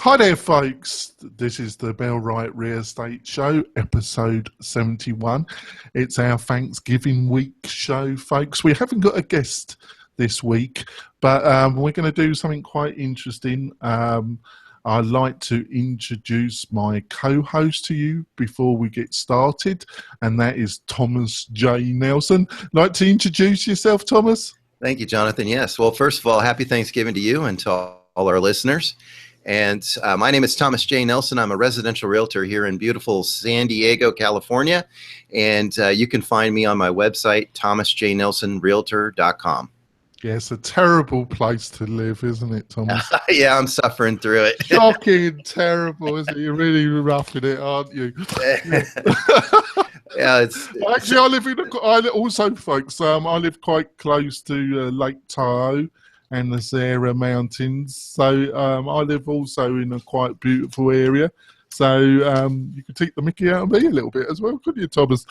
Hi there, folks. This is the Bell Wright Real Estate Show, episode 71. It's our Thanksgiving week show, folks. We haven't got a guest this week, but we're going to do something quite interesting. I'd like to introduce my co-host to you before we get started, and that is Thomas J. Nelson. Like to introduce yourself, Thomas? Thank you, Jonathan. Yes. Well, first of all, happy Thanksgiving to you and to all our listeners. And my name is Thomas J. Nelson. I'm a residential realtor here in beautiful San Diego, California. And you can find me on my website, thomasjnelsonrealtor.com. Yeah, it's a terrible place to live, isn't it, Thomas? Yeah, I'm suffering through it. Shocking, terrible, isn't it? You're really roughing it, aren't you? Yeah, it's actually, I live quite close to Lake Tahoe and the Sierra Mountains. So I live also in a quite beautiful area. So you could take the mickey out of me a little bit as well, couldn't you, Thomas?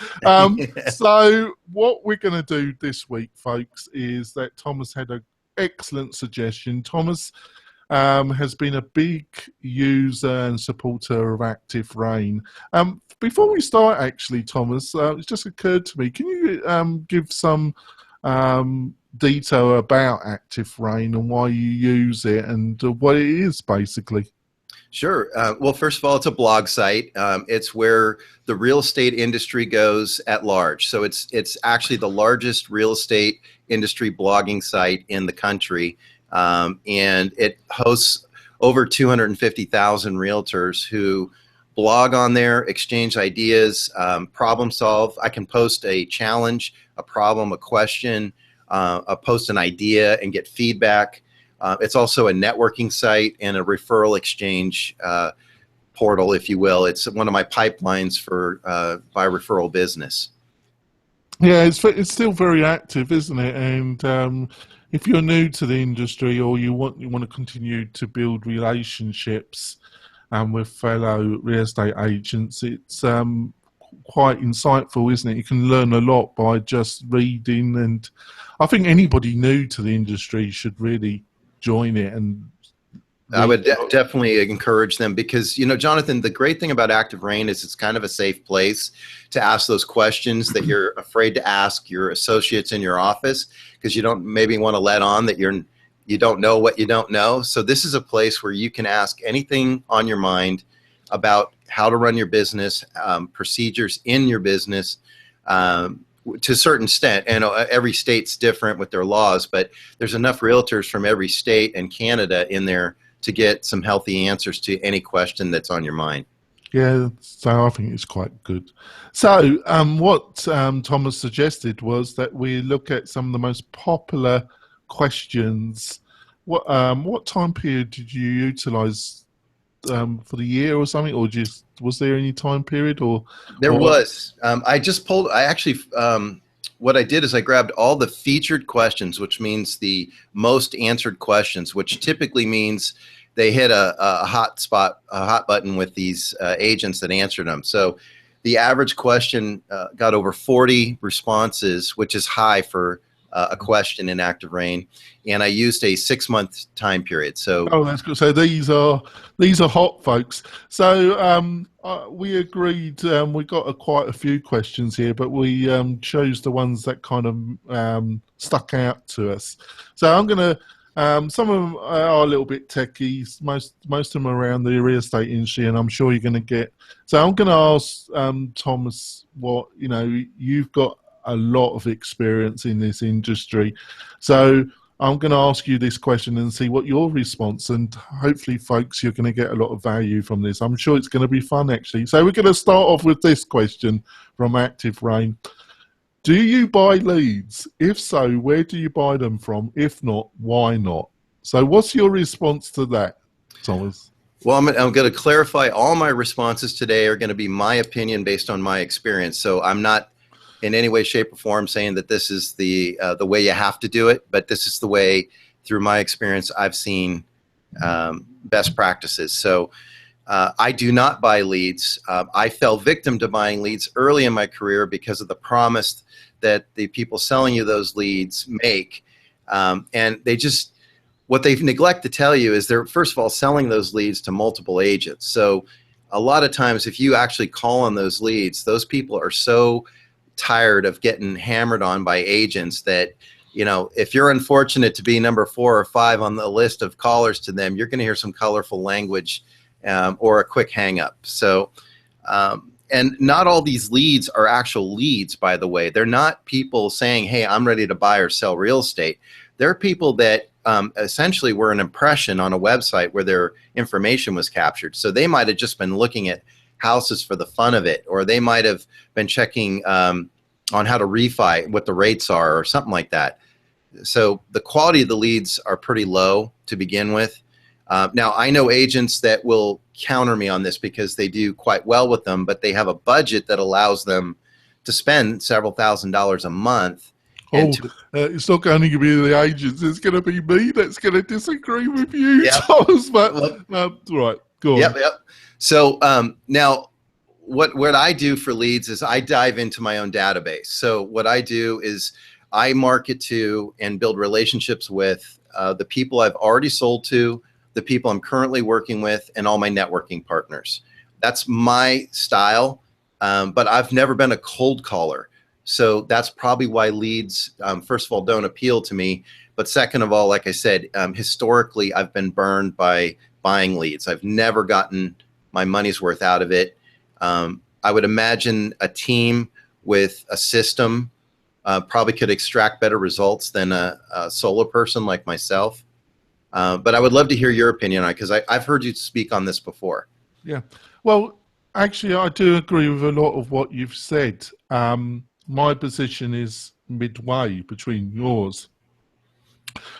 So what we're going to do this week, folks, is that Thomas had an excellent suggestion. Thomas has been a big user and supporter of Active Rain. Before we start, actually, Thomas, it just occurred to me, can you give some detail about Active Rain and why you use it and what it is, basically? Sure. Well, first of all, it's a blog site. It's where the real estate industry goes at large. So it's actually the largest real estate industry blogging site in the country. And it hosts over 250,000 realtors who blog on there, exchange ideas, problem solve. I can post a challenge, a problem, a question, post an idea and get feedback. It's also a networking site and a referral exchange portal, if you will. It's one of my pipelines for my referral business. Yeah, it's still very active, isn't it? And if you're new to the industry or you want to continue to build relationships with fellow real estate agents, it's quite insightful, isn't it? You can learn a lot by just reading, and I think anybody new to the industry should really join it. And I would definitely encourage them because, you know, Jonathan, the great thing about Active Rain is it's kind of a safe place to ask those questions that you're afraid to ask your associates in your office because you don't maybe want to let on that you don't know what you don't know. So this is a place where you can ask anything on your mind about how to run your business, procedures in your business, to a certain extent. And every state's different with their laws, but there's enough realtors from every state and Canada in there to get some healthy answers to any question that's on your mind. Yeah, so I think it's quite good. So what Thomas suggested was that we look at some of the most popular questions. What time period did you utilize for the year or something, or just was there any time period? Or there was. What I did is I grabbed all the featured questions, which means the most answered questions, which typically means they hit a hot button with these agents that answered them. So the average question got over 40 responses, which is high for a question in Active Rain, and I used a 6-month time period. So that's good. So these are hot, folks. So we agreed. We got quite a few questions here, but we chose the ones that kind of stuck out to us. So I'm gonna. Some of them are a little bit techie. Most of them are around the real estate industry, and I'm sure you're going to get. So I'm going to ask Thomas what you've got a lot of experience in this industry. So I'm going to ask you this question and see what your response, and hopefully, folks, you're going to get a lot of value from this. I'm sure it's going to be fun, actually. So we're going to start off with this question from Active Rain. Do you buy leads? If so, where do you buy them from? If not, why not? So what's your response to that, Thomas? Well, I'm going to clarify all my responses today are going to be my opinion based on my experience. So I'm not in any way, shape, or form saying that this is the way you have to do it, but this is the way, through my experience, I've seen best practices. So I do not buy leads. I fell victim to buying leads early in my career because of the promise that the people selling you those leads make. And they just what they neglect to tell you is they're, first of all, selling those leads to multiple agents. So a lot of times if you actually call on those leads, those people are so tired of getting hammered on by agents that, you know, if you're unfortunate to be number 4 or 5 on the list of callers to them, you're going to hear some colorful language or a quick hang up. So, and not all these leads are actual leads, by the way. They're not people saying, hey, I'm ready to buy or sell real estate. They're people that essentially were an impression on a website where their information was captured. So they might have just been looking at houses for the fun of it, or they might have been checking on how to refi, what the rates are, or something like that. So the quality of the leads are pretty low to begin with. Now, I know agents that will counter me on this because they do quite well with them, but they have a budget that allows them to spend several $1,000s a month. It's not going to be the agents. It's going to be me that's going to disagree with you, Thomas. But right, go on. Yep. So now, what I do for leads is I dive into my own database. So what I do is I market to and build relationships with the people I've already sold to, the people I'm currently working with, and all my networking partners. That's my style, but I've never been a cold caller. So that's probably why leads, first of all, don't appeal to me. But second of all, like I said, historically, I've been burned by buying leads. I've never gotten my money's worth out of it. I would imagine a team with a system probably could extract better results than a solo person like myself. But I would love to hear your opinion on it, because I've heard you speak on this before. Yeah. Well, actually, I do agree with a lot of what you've said. My position is midway between yours,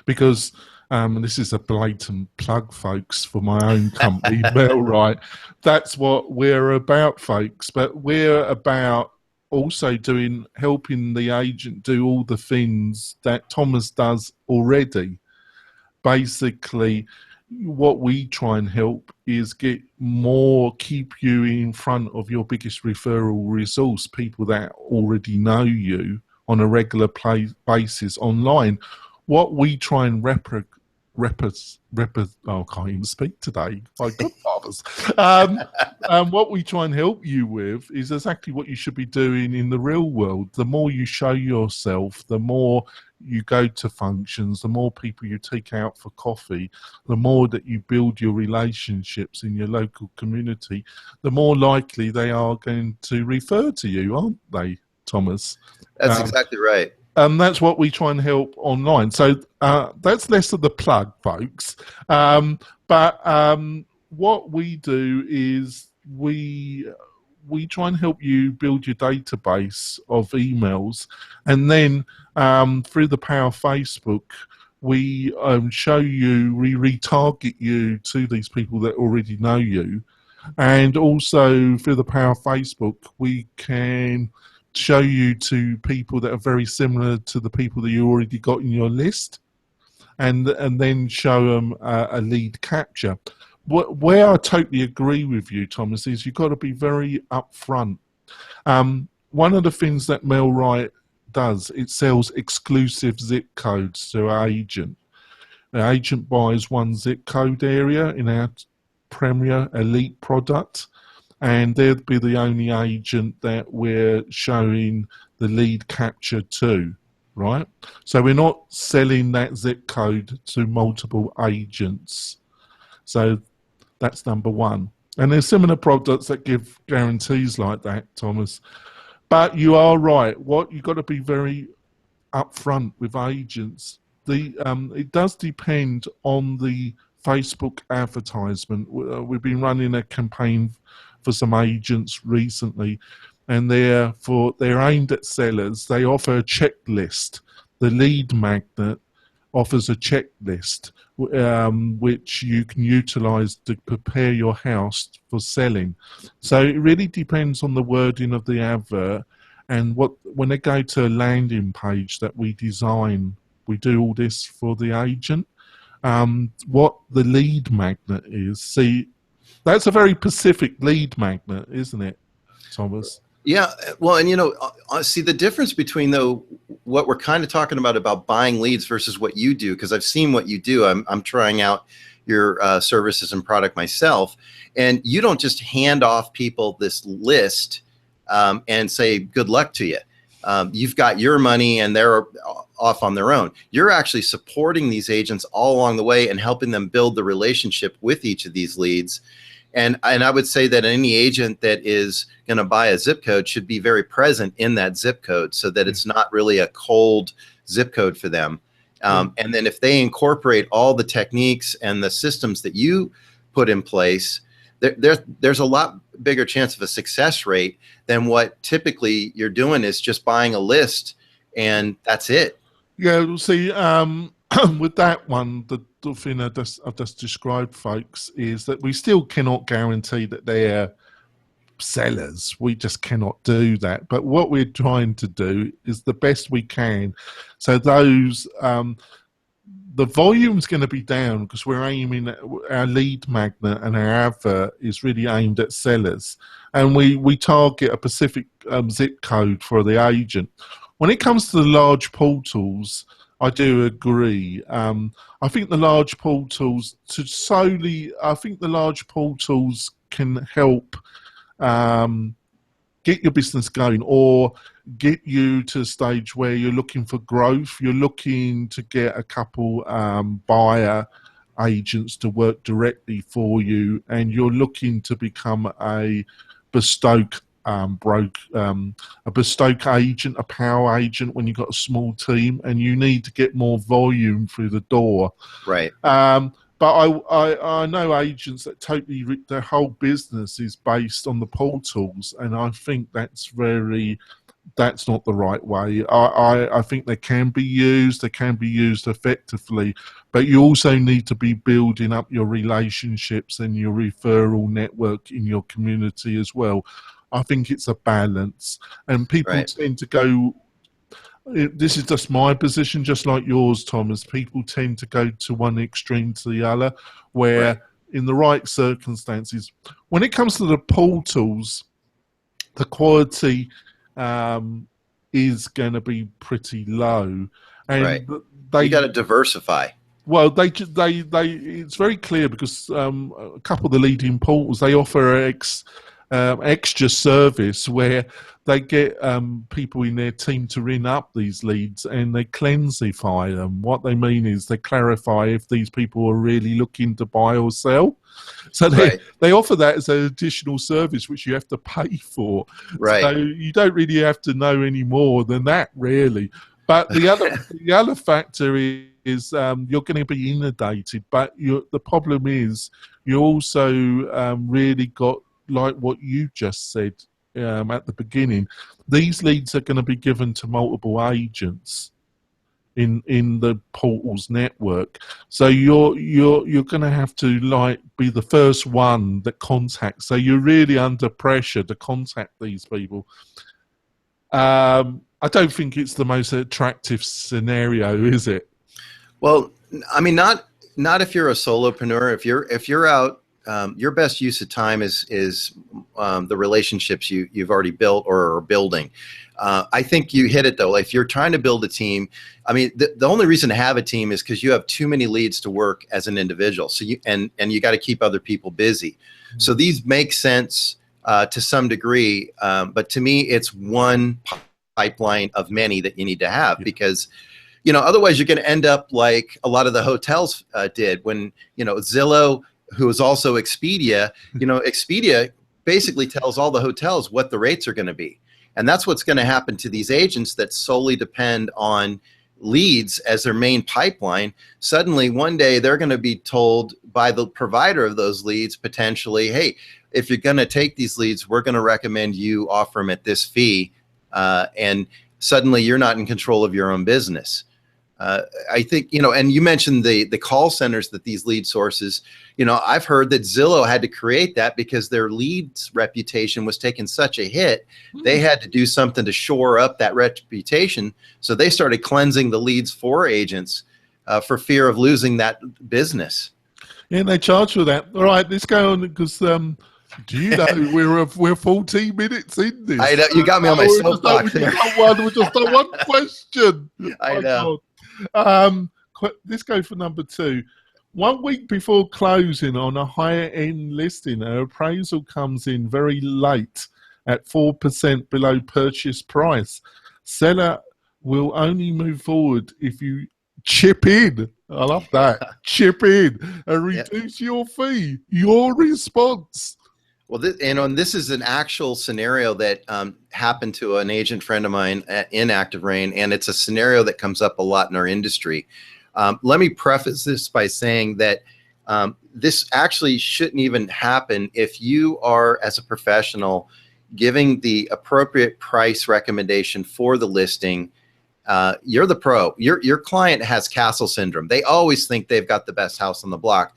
because this is a blatant plug, folks, for my own company, MailRight. That's what we're about, folks. But we're about also helping the agent do all the things that Thomas does already. Basically, what we try and help is keep you in front of your biggest referral resource, people that already know you on a regular basis online. What we try and I can't even speak today. My godfathers. What we try and help you with is exactly what you should be doing in the real world. The more you show yourself, the more you go to functions, the more people you take out for coffee, the more that you build your relationships in your local community, the more likely they are going to refer to you, aren't they, Thomas? That's exactly right. And that's what we try and help online. So that's less of the plug, folks. But what we do is we try and help you build your database of emails, and then through the power of Facebook, we retarget you to these people that already know you, and also through the power of Facebook, we can show you to people that are very similar to the people that you already got in your list, and then show them a lead capture. Where I totally agree with you, Thomas, is you've got to be very upfront. One of the things that MailRight does, it sells exclusive zip codes to our agent. The agent buys one zip code area in our Premier Elite product, and they'd be the only agent that we're showing the lead capture to, right? So we're not selling that zip code to multiple agents. So that's number one. And there's similar products that give guarantees like that, Thomas. But you are right. What you've got to be very upfront with agents. It does depend on the Facebook advertisement. We've been running a campaign for some agents recently, and they're aimed at sellers. They offer a checklist. The Lead Magnet offers a checklist which you can utilize to prepare your house for selling. So it really depends on the wording of the advert, and when they go to a landing page that we design, we do all this for the agent. What the Lead Magnet is, see, that's a very specific lead magnet, isn't it, Thomas? Yeah, well, and see the difference between what we're kind of talking about buying leads versus what you do, because I've seen what you do. I'm trying out your services and product myself, and you don't just hand off people this list and say good luck to you. You've got your money and they're off on their own. You're actually supporting these agents all along the way and helping them build the relationship with each of these leads. And I would say that any agent that is going to buy a zip code should be very present in that zip code so that it's not really a cold zip code for them. And then if they incorporate all the techniques and the systems that you put in place, there's a lot bigger chance of a success rate than what typically you're doing is just buying a list and that's it. Yeah, see, with that one, the thing I've just described, folks, is that we still cannot guarantee that they're sellers. We just cannot do that. But what we're trying to do is the best we can. So those, the volume's going to be down because we're aiming at our lead magnet and our advert is really aimed at sellers. And we target a specific zip code for the agent. When it comes to the large portals, I do agree. I think the large portals can help get your business going or get you to a stage where you're looking for growth. You're looking to get a couple buyer agents to work directly for you, and you're looking to become a bespoke a bespoke agent, a power agent when you've got a small team and you need to get more volume through the door. Right. But I know agents that their whole business is based on the portals, and I think that's not the right way. I think they can be used effectively, but you also need to be building up your relationships and your referral network in your community as well. I think it's a balance, and people tend to go, this is just my position, just like yours, Thomas. People tend to go to one extreme to the other, where in the right circumstances, when it comes to the portals, the quality is going to be pretty low. And you got to diversify. Well, it's very clear because a couple of the leading portals, they offer extra service where they get people in their team to ring up these leads and they cleansify them. What they mean is they clarify if these people are really looking to buy or sell. So they offer that as an additional service which you have to pay for. Right. So you don't really have to know any more than that, really. But the other factor is you're going to be inundated. But the problem is you also really got, like what you just said at the beginning, these leads are going to be given to multiple agents in the portals network. So you're going to have to be the first one that contacts. So you're really under pressure to contact these people. I don't think it's the most attractive scenario, is it? Well, I mean, not if you're a solopreneur. If you're out. Your best use of time is the relationships you've already built or are building. I think you hit it though. If you're trying to build a team, I mean, the only reason to have a team is because you have too many leads to work as an individual. So you got to keep other people busy. Mm-hmm. So these make sense to some degree, but to me, it's one pipeline of many that you need to have because. Otherwise you're going to end up like a lot of the hotels did when Zillow, who is also Expedia, Expedia basically tells all the hotels what the rates are going to be. And that's what's going to happen to these agents that solely depend on leads as their main pipeline. Suddenly, one day, they're going to be told by the provider of those leads, potentially, hey, if you're going to take these leads, we're going to recommend you offer them at this fee. And suddenly, you're not in control of your own business. I think, and you mentioned the call centers that these lead sources, I've heard that Zillow had to create that because their leads reputation was taking such a hit. They had to do something to shore up that reputation. So they started cleansing the leads for agents for fear of losing that business. Yeah, and they charge for that. All right, let's go on because Do you know we're 14 minutes in this? I know you got me on my soapbox. We just done one question. I know. Let's go for number 2. 1 week before closing on a higher end listing, an appraisal comes in very late at 4% below purchase price. Seller will only move forward if you chip in. I love that. Chip in and reduce your fee. Your response. Well, this is an actual scenario that happened to an agent friend of mine in Active Rain, and it's a scenario that comes up a lot in our industry. Let me preface this by saying that this actually shouldn't even happen if you are, as a professional, giving the appropriate price recommendation for the listing. You're the pro. Your client has castle syndrome. They always think they've got the best house on the block.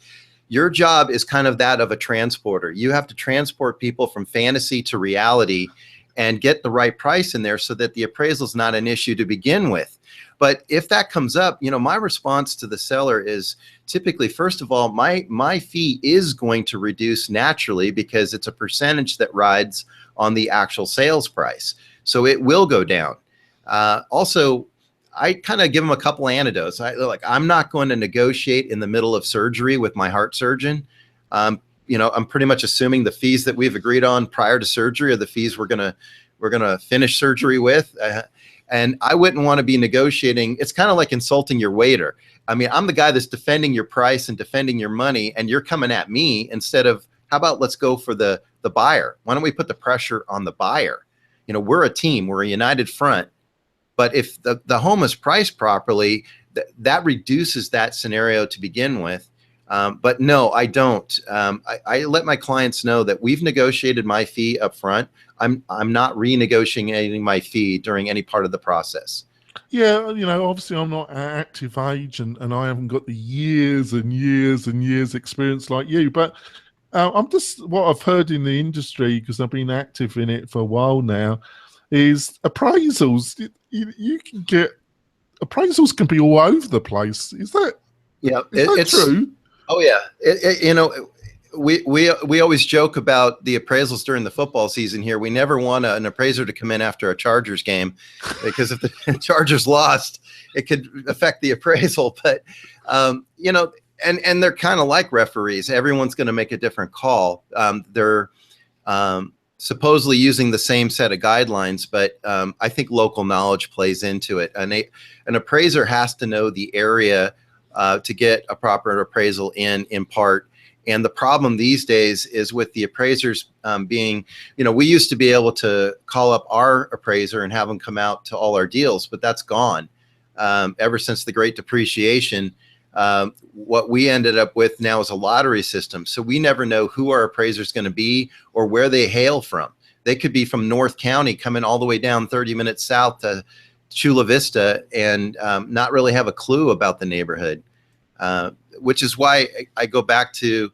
Your job is kind of that of a transporter. You have to transport people from fantasy to reality and get the right price in there so that the appraisal is not an issue to begin with. But if that comes up, my response to the seller is typically, first of all, my fee is going to reduce naturally because it's a percentage that rides on the actual sales price. So it will go down. Also, I kind of give them a couple antidotes. I'm not going to negotiate in the middle of surgery with my heart surgeon. I'm pretty much assuming the fees that we've agreed on prior to surgery are the fees we're gonna finish surgery with. And I wouldn't want to be negotiating. It's kind of like insulting your waiter. I mean, I'm the guy that's defending your price and defending your money, and you're coming at me instead of, how about let's go for the buyer? Why don't we put the pressure on the buyer? We're a team. We're a united front. But if the home is priced properly, that reduces that scenario to begin with. But no, I don't. I let my clients know that we've negotiated my fee up front. I'm not renegotiating my fee during any part of the process. Yeah, obviously I'm not an active agent and I haven't got the years and years and years experience like you. But I'm just, what I've heard in the industry, because I've been active in it for a while now, is appraisals. You can get appraisals can be all over the place. Is that? Yeah, it's true. Oh yeah, we always joke about the appraisals during the football season here. We never want an appraiser to come in after a Chargers game because if the Chargers lost, it could affect the appraisal. But and they're kind of like referees. Everyone's going to make a different call. They're supposedly using the same set of guidelines, but I think local knowledge plays into it. An appraiser has to know the area to get a proper appraisal in part. And the problem these days is with the appraisers being, we used to be able to call up our appraiser and have them come out to all our deals, but that's gone. Ever since the Great Depreciation, what we ended up with now is a lottery system. So we never know who our appraiser is going to be or where they hail from. They could be from North County coming all the way down 30 minutes south to Chula Vista and not really have a clue about the neighborhood, which is why I go back to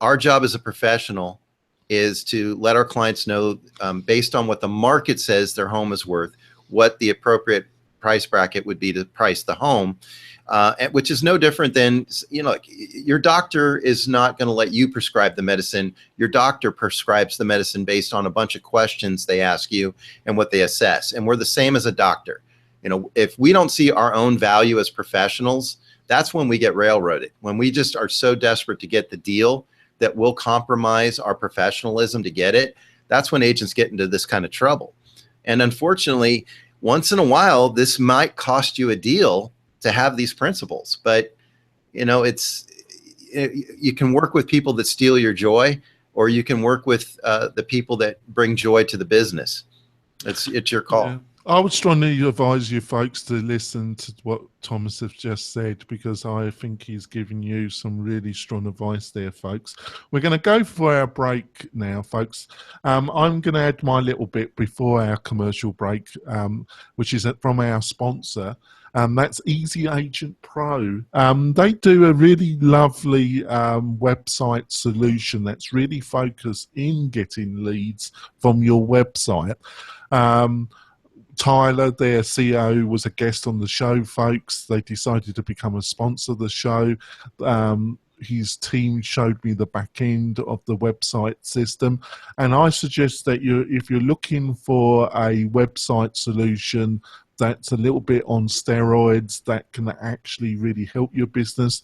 our job as a professional is to let our clients know based on what the market says their home is worth, what the appropriate price bracket would be to price the home. Which is no different than, your doctor is not going to let you prescribe the medicine. Your doctor prescribes the medicine based on a bunch of questions they ask you and what they assess. And we're the same as a doctor. If we don't see our own value as professionals, that's when we get railroaded. When we just are so desperate to get the deal that we'll compromise our professionalism to get it, that's when agents get into this kind of trouble. And unfortunately, once in a while, this might cost you a deal to have these principles, but you can work with people that steal your joy, or you can work with the people that bring joy to the business. It's your call. Yeah. I would strongly advise you folks to listen to what Thomas has just said, because I think he's given you some really strong advice there, folks. We're going to go for our break now, folks. I'm going to add my little bit before our commercial break, which is from our sponsor. That's Easy Agent Pro. They do a really lovely website solution that's really focused in getting leads from your website. Tyler, their CEO, was a guest on the show, folks. They decided to become a sponsor of the show. his team showed me the back end of the website system, and I suggest that if you're looking for a website solution that's a little bit on steroids that can actually really help your business,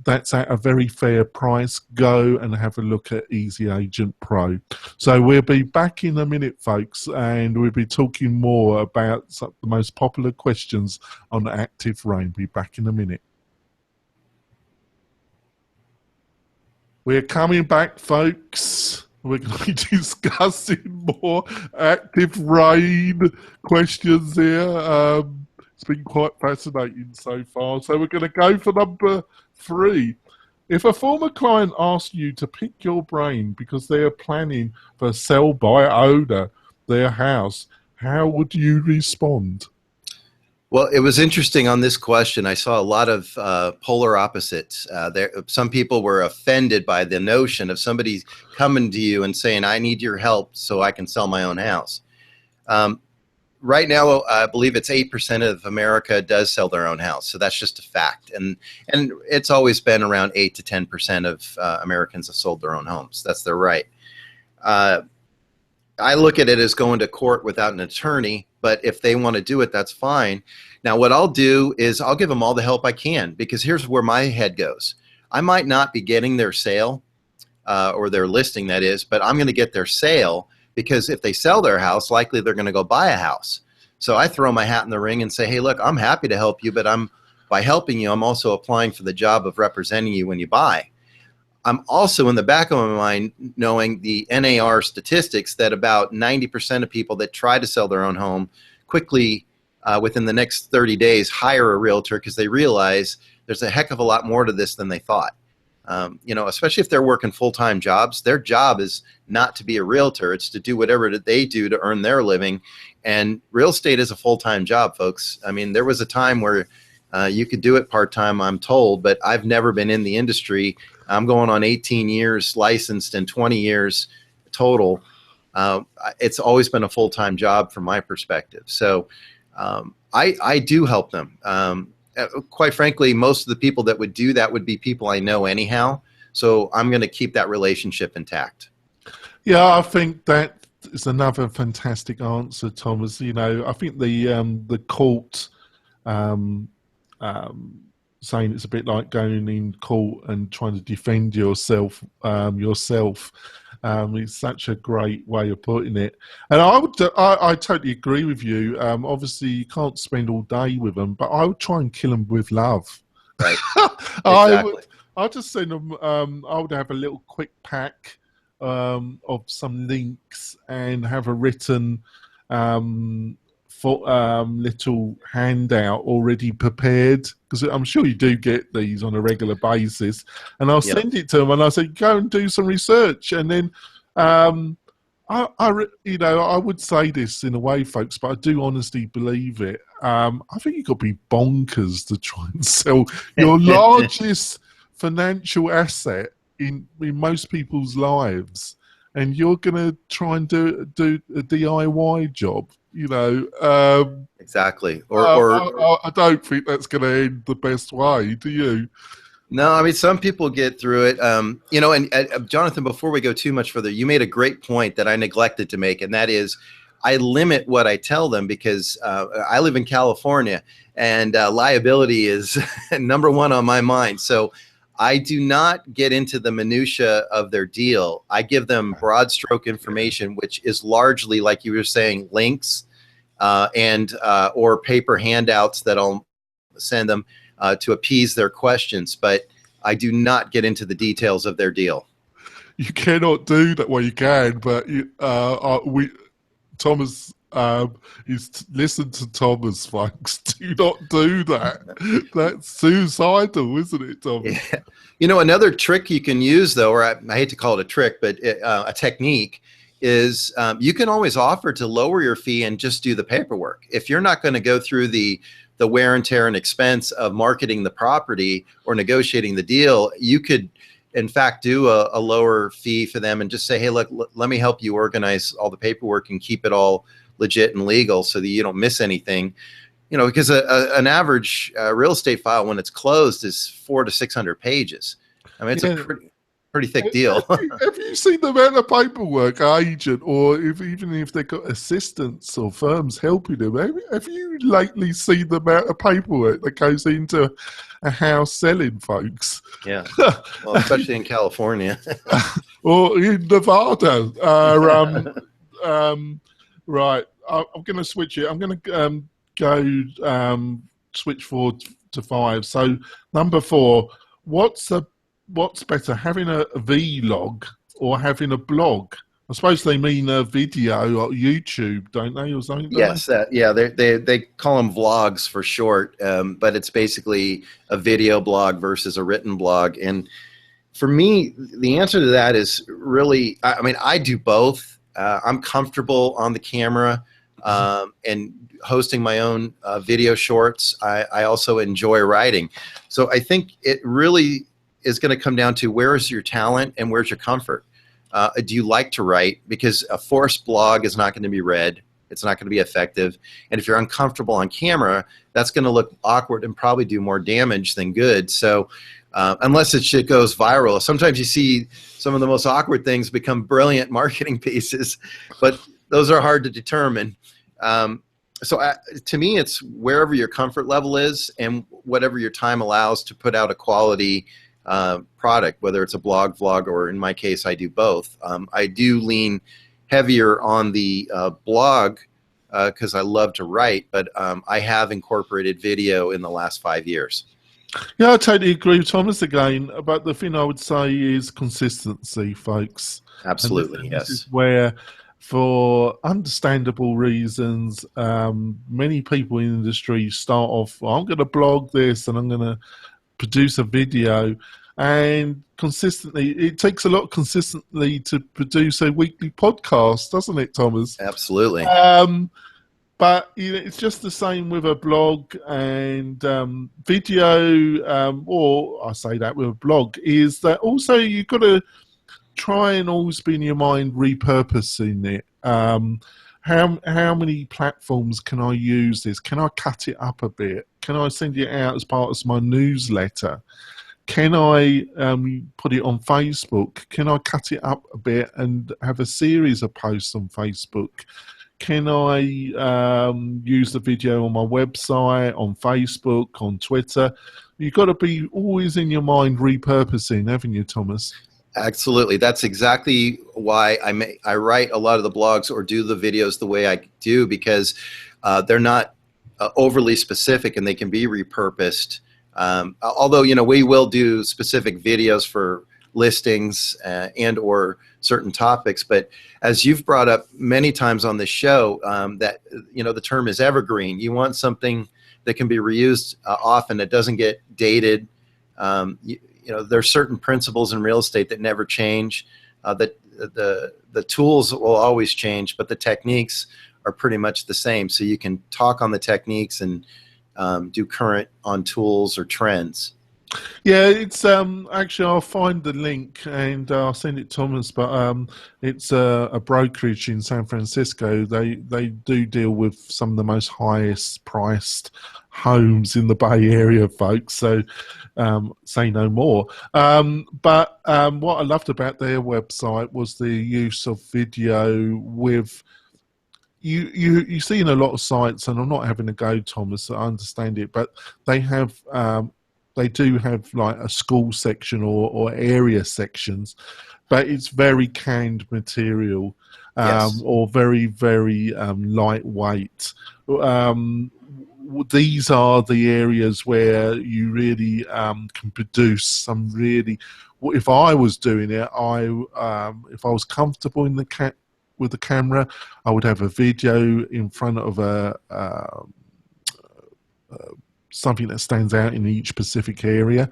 that's at a very fair price, go and have a look at Easy Agent Pro. So we'll be back in a minute, folks, and we'll be talking more about some of the most popular questions on Active Rain. Be back in a minute. We're coming back, folks. We're going to be discussing more Active Rain questions here. It's been quite fascinating so far. So we're going to go for number 3. If a former client asked you to pick your brain because they are planning for sell by owner their house, how would you respond? Well, it was interesting on this question. I saw a lot of polar opposites. Some people were offended by the notion of somebody coming to you and saying, I need your help so I can sell my own house. Right now, I believe it's 8% of America does sell their own house. So that's just a fact. And it's always been around 8 to 10% of Americans have sold their own homes. That's their right. I look at it as going to court without an attorney, but if they want to do it, that's fine. Now, what I'll do is I'll give them all the help I can, because here's where my head goes. I might not be getting their sale or their listing, that is, but I'm going to get their sale, because if they sell their house, likely they're going to go buy a house. So I throw my hat in the ring and say, hey, look, I'm happy to help you, but by helping you, I'm also applying for the job of representing you when you buy. I'm also in the back of my mind knowing the NAR statistics that about 90% of people that try to sell their own home quickly within the next 30 days hire a realtor, because they realize there's a heck of a lot more to this than they thought. Especially if they're working full-time jobs, their job is not to be a realtor. It's to do whatever they do to earn their living. And real estate is a full-time job, folks. I mean, there was a time where you could do it part-time, I'm told, but I've never been in the industry. I'm going on 18 years licensed and 20 years total. It's always been a full-time job from my perspective. So I do help them. Quite frankly, most of the people that would do that would be people I know anyhow. So I'm going to keep that relationship intact. Yeah, I think that is another fantastic answer, Thomas. I think the court saying it's a bit like going in court and trying to defend yourself. It's such a great way of putting it. And I totally agree with you. Obviously, you can't spend all day with them, but I would try and kill them with love. Right. Exactly. I'd just send them. I would have a little quick pack of some links and have a written little handout already prepared, because I'm sure you do get these on a regular basis, and I'll send it to them and I say, go and do some research. And then I would say this in a way, folks, but I do honestly believe it. I think you've got to be bonkers to try and sell your largest financial asset in most people's lives, and you're going to try and do a DIY job. Exactly. I don't think that's going to end the best way. Do you? No, I mean, some people get through it. And Jonathan, before we go too much further, you made a great point that I neglected to make, and that is I limit what I tell them, because I live in California, and liability is number one on my mind. So I do not get into the minutia of their deal. I give them broad stroke information, which is largely, like you were saying, links or paper handouts that I'll send them to appease their questions. But I do not get into the details of their deal. You cannot do that. Well, you can, but Thomas, listen to Thomas, folks. Do not do that. That's suicidal, isn't it, Thomas? Yeah. Another trick you can use, though, or I hate to call it a trick, but a technique, is you can always offer to lower your fee and just do the paperwork. If you're not going to go through the wear and tear and expense of marketing the property or negotiating the deal, you could, in fact, do a lower fee for them and just say, hey, look, let me help you organize all the paperwork and keep it all legit and legal so that you don't miss anything. Because an average real estate file, when it's closed, is 400 to 600 pages. I mean, it's a Yeah. pretty thick deal. Have you seen the amount of paperwork an agent, or even if they've got assistants or firms helping them, have you lately seen the amount of paperwork that goes into a house selling, folks? Yeah, well, especially in California. Or in Nevada. Right, I'm going to switch it. I'm going to go switch 4 to 5. So number 4, what's better, having a vlog or having a blog? I suppose they mean a video or YouTube, don't they, or something? Yes, yeah, they call them vlogs for short, but it's basically a video blog versus a written blog. And for me, the answer to that is really, I mean, I do both. I'm comfortable on the camera and hosting my own video shorts. I also enjoy writing. So I think it really is going to come down to where is your talent and where's your comfort. Do you like to write? Because a forced blog is not going to be read. It's not going to be effective. And if you're uncomfortable on camera, that's going to look awkward and probably do more damage than good. So unless it shit goes viral, sometimes you see some of the most awkward things become brilliant marketing pieces, but those are hard to determine. So to me, it's wherever your comfort level is and whatever your time allows to put out a quality product, whether it's a blog, vlog, or in my case, I do both. I do lean heavier on the blog because I love to write, but I have incorporated video in the last 5 years. Yeah, I totally agree with Thomas again. But the thing I would say is consistency, folks. Absolutely, yes. This is where, for understandable reasons, many people in the industry start off, I'm going to blog this and I'm going to produce a video. And consistently, it takes a lot consistently to produce a weekly podcast, doesn't it, Thomas? Absolutely. But it's just the same with a blog and video, or I say that with a blog, is that also you've got to try and always be in your mind repurposing it. How many platforms can I use this? Can I cut it up a bit? Can I send it out as part of my newsletter? Can I put it on Facebook? Can I cut it up a bit and have a series of posts on Facebook? Can I use the video on my website, on Facebook, on Twitter? You've got to be always in your mind repurposing, haven't you, Thomas? Absolutely. That's exactly why I write a lot of the blogs or do the videos the way I do, because they're not overly specific and they can be repurposed. Although, we will do specific videos for listings and or certain topics. But as you've brought up many times on this show, that, the term is evergreen. You want something that can be reused often, that doesn't get dated. There's certain principles in real estate that never change, that the tools will always change, but the techniques are pretty much the same. So you can talk on the techniques and do current on tools or trends. Yeah, it's actually, I'll find the link and I'll send it to Thomas, but it's a brokerage in San Francisco. They do deal with some of the most highest priced homes in the Bay Area, folks, so say no more. But what I loved about their website was the use of video with you see in a lot of sites, and I'm not having a go, Thomas, I understand it, but they have they do have like a school section or area sections, but it's very canned material, Yes. or very, very lightweight. These are the areas where you really can produce some really. If I was doing it, if I was comfortable in with the camera, I would have a video in front of something that stands out in each specific area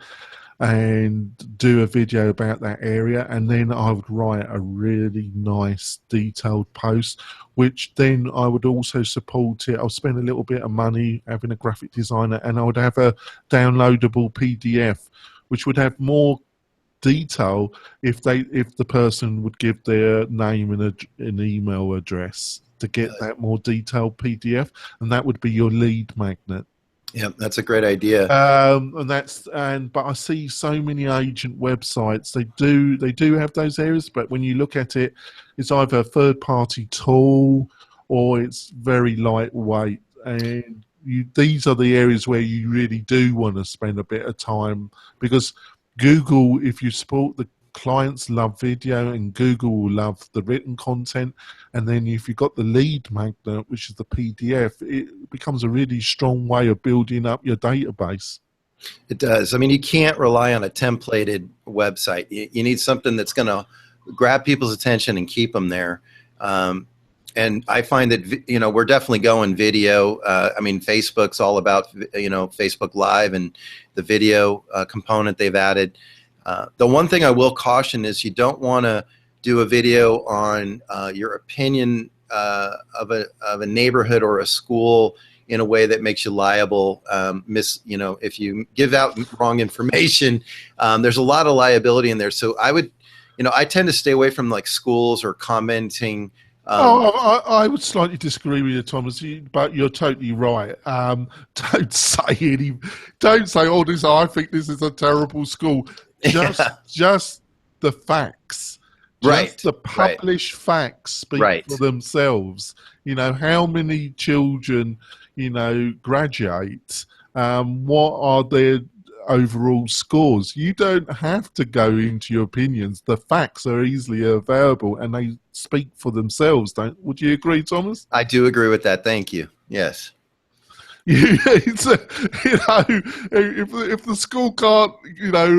and do a video about that area, and then I would write a really nice detailed post, which then I would also support it. I'll spend a little bit of money having a graphic designer, and I would have a downloadable PDF which would have more detail if the person would give their name and an email address to get that more detailed PDF, and that would be your lead magnet. Yeah, that's a great idea. But I see so many agent websites. They do have those areas, but when you look at it, it's either a third party tool or it's very lightweight. And these are the areas where you really do want to spend a bit of time, because Google, if you support the clients, love video, and Google will love the written content. And then if you've got the lead magnet, which is the PDF, it becomes a really strong way of building up your database. It does. I mean, you can't rely on a templated website. You need something that's going to grab people's attention and keep them there. And I find that, we're definitely going video. I mean, Facebook's all about, Facebook Live and the video component they've added. The one thing I will caution is you don't want to do a video on your opinion of a neighborhood or a school in a way that makes you liable. If you give out wrong information, there's a lot of liability in there. So I tend to stay away from like schools or commenting. I would slightly disagree with you, Thomas, but you're totally right. Don't say, oh, I think this is a terrible school. Just the facts. Just the published facts speak for themselves. How many children, graduate? What are their overall scores? You don't have to go into your opinions. The facts are easily available and they speak for themselves. Would you agree, Thomas? I do agree with that. Thank you. Yes. If the school can't,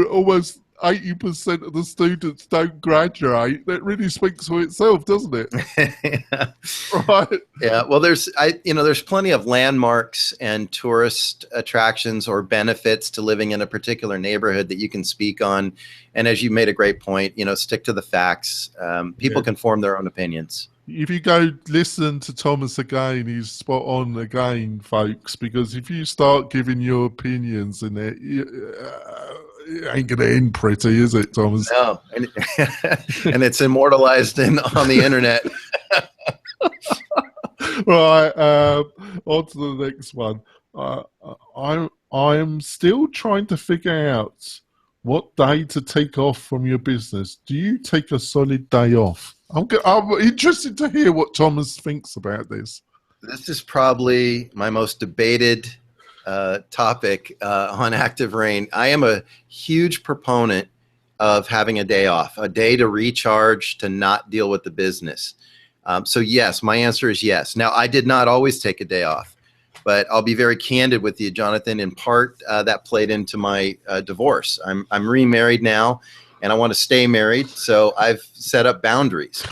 almost 80% of the students don't graduate, that really speaks for itself, doesn't it? Yeah. Right. Yeah. Well, there's plenty of landmarks and tourist attractions or benefits to living in a particular neighborhood that you can speak on. And as you made a great point, stick to the facts. People can form their own opinions. If you go listen to Thomas again, he's spot on again, folks, because if you start giving your opinions in it, it ain't going to end pretty, is it, Thomas? No, and it's immortalized on the internet. Right, on to the next one. I'm still trying to figure out what day to take off from your business. Do you take a solid day off? I'm interested to hear what Thomas thinks about this. This is probably my most debated topic on Active Rain. I am a huge proponent of having a day off, a day to recharge, to not deal with the business. So yes, my answer is yes. Now, I did not always take a day off, but I'll be very candid with you, Jonathan. In part, that played into my divorce. I'm remarried now, and I want to stay married, so I've set up boundaries.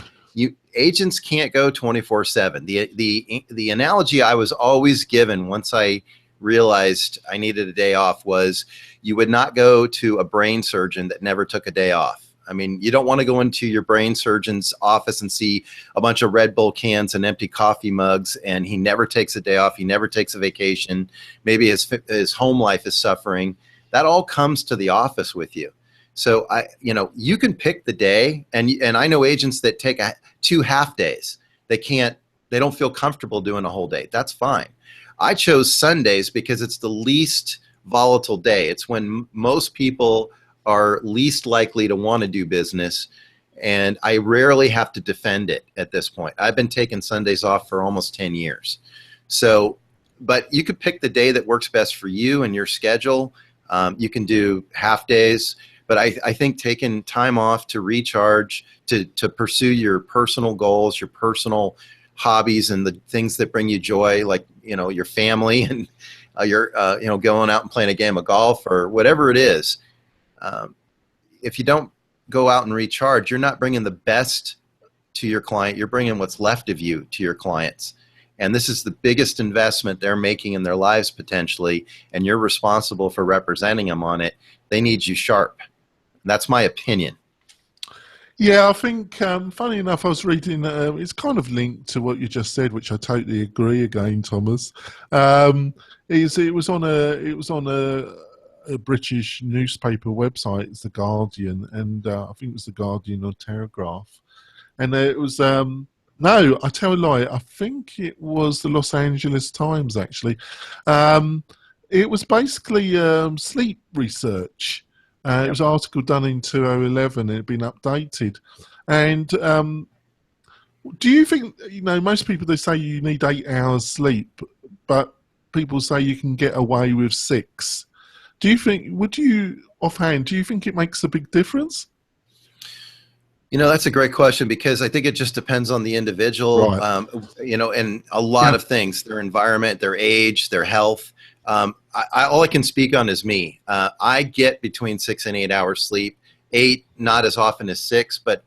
Agents can't go 24/7. The analogy I was always given once I realized I needed a day off was you would not go to a brain surgeon that never took a day off. I mean, you don't want to go into your brain surgeon's office and see a bunch of Red Bull cans and empty coffee mugs, and he never takes a day off. He never takes a vacation. Maybe his home life is suffering. That all comes to the office with you. So you can pick the day, and I know agents that take 2 half days. They don't feel comfortable doing a whole day. That's fine. I chose Sundays because it's the least volatile day. It's when most people are least likely to want to do business, and I rarely have to defend it at this point. I've been taking Sundays off for almost 10 years. So, but you could pick the day that works best for you and your schedule. You can do half days, but I think taking time off to recharge, to pursue your personal goals, your personal hobbies, and the things that bring you joy, like your family and you're going out and playing a game of golf or whatever it is. If you don't go out and recharge, you're not bringing the best to your client. You're bringing what's left of you to your clients. And this is the biggest investment they're making in their lives potentially, and you're responsible for representing them on it. They need you sharp. That's my opinion. Yeah, I think, funny enough, I was reading, it's kind of linked to what you just said, which I totally agree again, Thomas. It was on a British newspaper website, it's The Guardian, and I think it was The Guardian or Telegraph. And it was, no, I tell a lie, I think it was the Los Angeles Times, actually. it was basically sleep research. It was an article done in 2011 and it had been updated. And do you think, most people, they say you need 8 hours sleep, but people say you can get away with 6. Do you think, offhand, do you think it makes a big difference? That's a great question, because I think it just depends on the individual, Right. And a lot of things, their environment, their age, their health. All I can speak on is me. I get between 6 and 8 hours sleep, 8, not as often as 6, but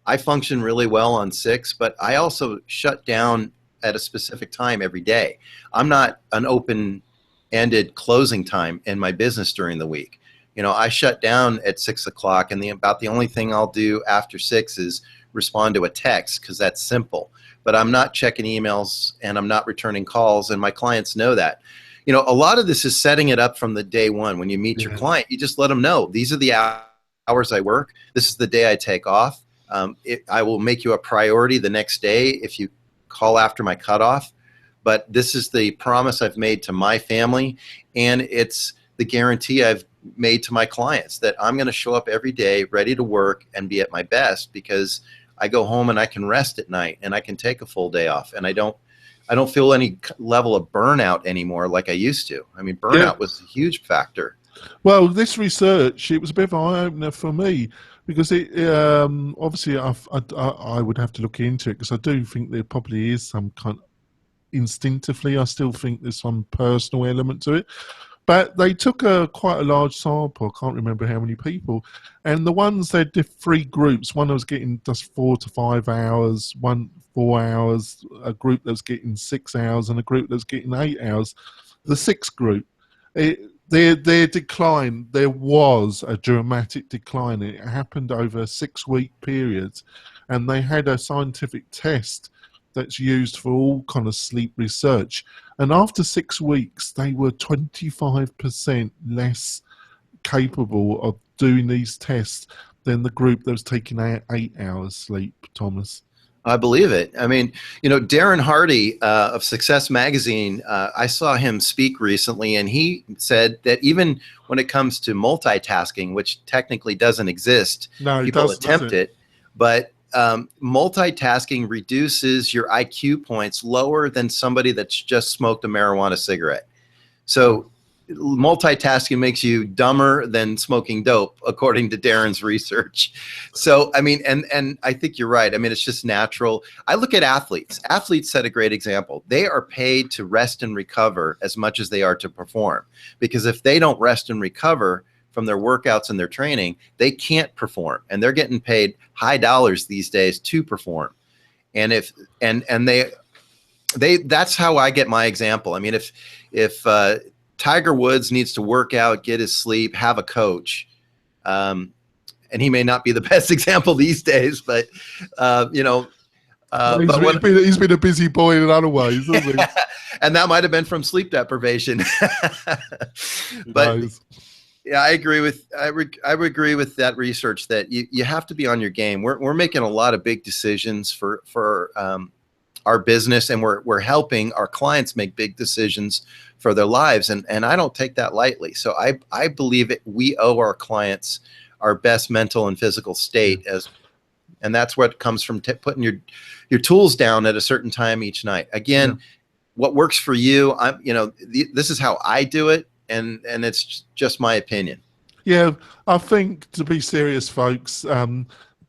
I function really well on 6, but I also shut down at a specific time every day. I'm not an open-ended closing time in my business during the week. I shut down at 6 o'clock, and about the only thing I'll do after 6 is respond to a text, because that's simple. But I'm not checking emails, and I'm not returning calls, and my clients know that. A lot of this is setting it up from the day one. When you meet your client, you just let them know, these are the hours I work. This is the day I take off. I will make you a priority the next day if you call after my cutoff. But this is the promise I've made to my family, and it's the guarantee I've made to my clients that I'm going to show up every day ready to work and be at my best, because I go home and I can rest at night and I can take a full day off, and I don't feel any level of burnout anymore like I used to. I mean, burnout was a huge factor. Well, this research, it was a bit of an eye-opener for me, because it obviously I would have to look into it, because I do think there probably is some kind, instinctively, I still think there's some personal element to it. But they took quite a large sample, I can't remember how many people, and the ones, they did 3 groups. One that was getting just 4 to 5 hours, one 4 hours, a group that was getting 6 hours, and a group that was getting 8 hours. The 6th group, their decline, there was a dramatic decline. It happened over a 6-week period, and they had a scientific test that's used for all kind of sleep research. And after 6 weeks, they were 25% less capable of doing these tests than the group that was taking 8 hours sleep, Thomas. I believe it. I mean, Darren Hardy of Success Magazine, I saw him speak recently, and he said that even when it comes to multitasking, which technically doesn't exist, people attempt it, but multitasking reduces your IQ points lower than somebody that's just smoked a marijuana cigarette. So multitasking makes you dumber than smoking dope, according to Darren's research. So, I mean, and I think you're right. I mean, it's just natural. I look at athletes. Athletes set a great example. They are paid to rest and recover as much as they are to perform, because if they don't rest and recover from their workouts and their training, they can't perform, and they're getting paid high dollars these days to perform. And if they that's how I get my example. I mean, if Tiger Woods needs to work out, get his sleep, have a coach, and he may not be the best example these days, but he's been a busy boy in other ways, hasn't he? And that might have been from sleep deprivation. But yeah, I agree with I would agree with that research that you have to be on your game. We're making a lot of big decisions for our business, and we're helping our clients make big decisions for their lives, and I don't take that lightly. So I believe we owe our clients our best mental and physical state, and that's what comes from putting your tools down at a certain time each night. Again, what works for you, this is how I do it. And it's just my opinion. Yeah, I think, to be serious, folks,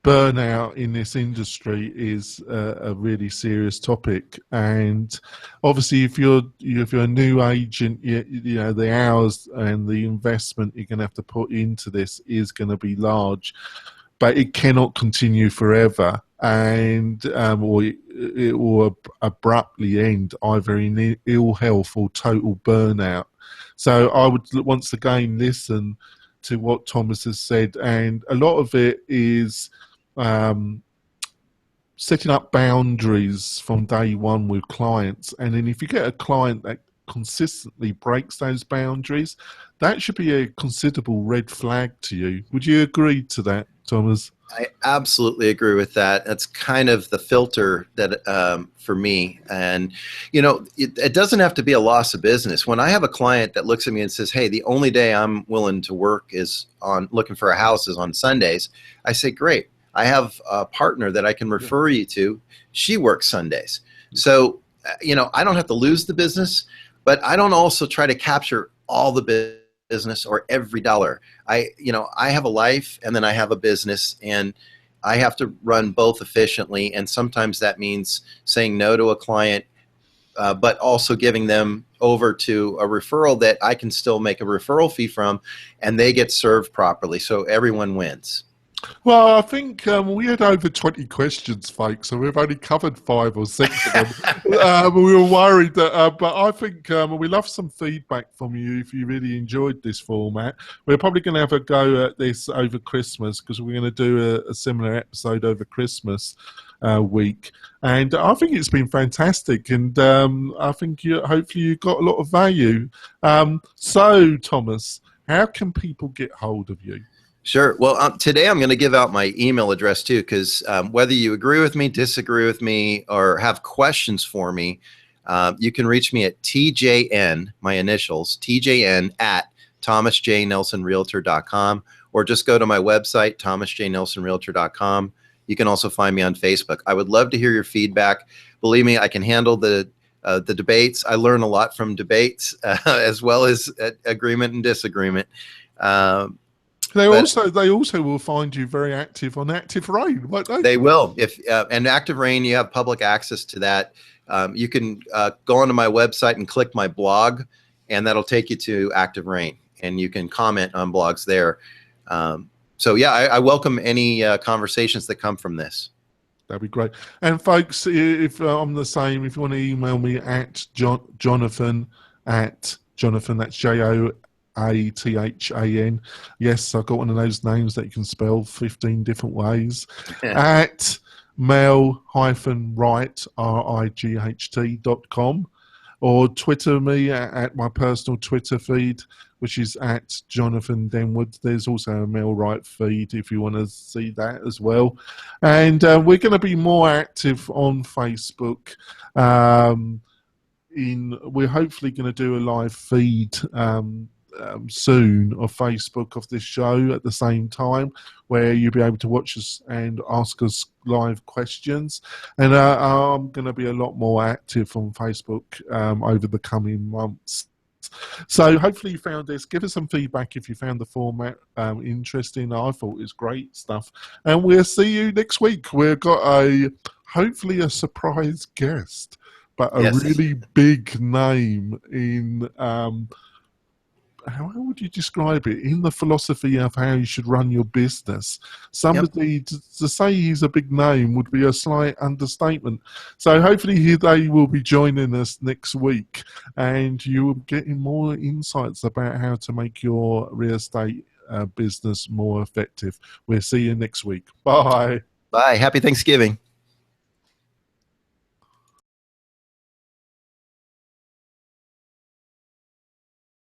burnout in this industry is a really serious topic. And obviously, if you're a new agent, the hours and the investment you're going to have to put into this is going to be large, but it cannot continue forever, and or it will abruptly end either in ill health or total burnout. So I would once again listen to what Thomas has said, and a lot of it is setting up boundaries from day one with clients. And then if you get a client that consistently breaks those boundaries, that should be a considerable red flag to you. Would you agree to that, Thomas? I absolutely agree with that. That's kind of the filter that for me. And, it doesn't have to be a loss of business. When I have a client that looks at me and says, hey, the only day I'm willing to work is on looking for a house is on Sundays, I say, great. I have a partner that I can refer you to. She works Sundays. So, I don't have to lose the business, but I don't also try to capture all the business or every dollar. I have a life and then I have a business, and I have to run both efficiently. And sometimes that means saying no to a client, but also giving them over to a referral that I can still make a referral fee from, and they get served properly. So everyone wins. Well, I think we had over 20 questions, folks, so we've only covered 5 or 6 of them. We were worried that, but I think we love some feedback from you if you really enjoyed this format. We're probably going to have a go at this over Christmas, because we're going to do a similar episode over Christmas week. And I think it's been fantastic, and I think hopefully you got a lot of value. So, Thomas, how can people get hold of you? Sure. Well, today I'm going to give out my email address too, because whether you agree with me, disagree with me, or have questions for me, you can reach me at TJN, my initials, TJN at thomasjnelsonrealtor.com, or just go to my website, thomasjnelsonrealtor.com. You can also find me on Facebook. I would love to hear your feedback. Believe me, I can handle the debates. I learn a lot from debates as well as agreement and disagreement. They also will find you very active on Active Rain, won't they? They will. And Active Rain, you have public access to that. You can go onto my website and click my blog, and that'll take you to Active Rain, and you can comment on blogs there. So yeah, I welcome any conversations that come from this. That'd be great. And folks, if I'm the same, if you want to email me at Jonathan, that's JOATHAN. Yes, I've got one of those names that you can spell 15 different ways. At mel-right, RIGHT.com, or Twitter me at my personal Twitter feed, which is at Jonathan Denwood. There's also a Mel Wright feed if you want to see that as well. And we're going to be more active on Facebook. We're hopefully going to do a live feed soon of Facebook of this show at the same time, where you'll be able to watch us and ask us live questions. And I'm going to be a lot more active on Facebook over the coming months. So hopefully you found this. Give us some feedback if you found the format interesting. I thought it was great stuff. And we'll see you next week. We've got hopefully a surprise guest, but a really big name in how would you describe it? In the philosophy of how you should run your business. Somebody to say he's a big name would be a slight understatement. So hopefully they will be joining us next week, and you will be getting more insights about how to make your real estate business more effective. We'll see you next week. Bye. Bye. Happy Thanksgiving.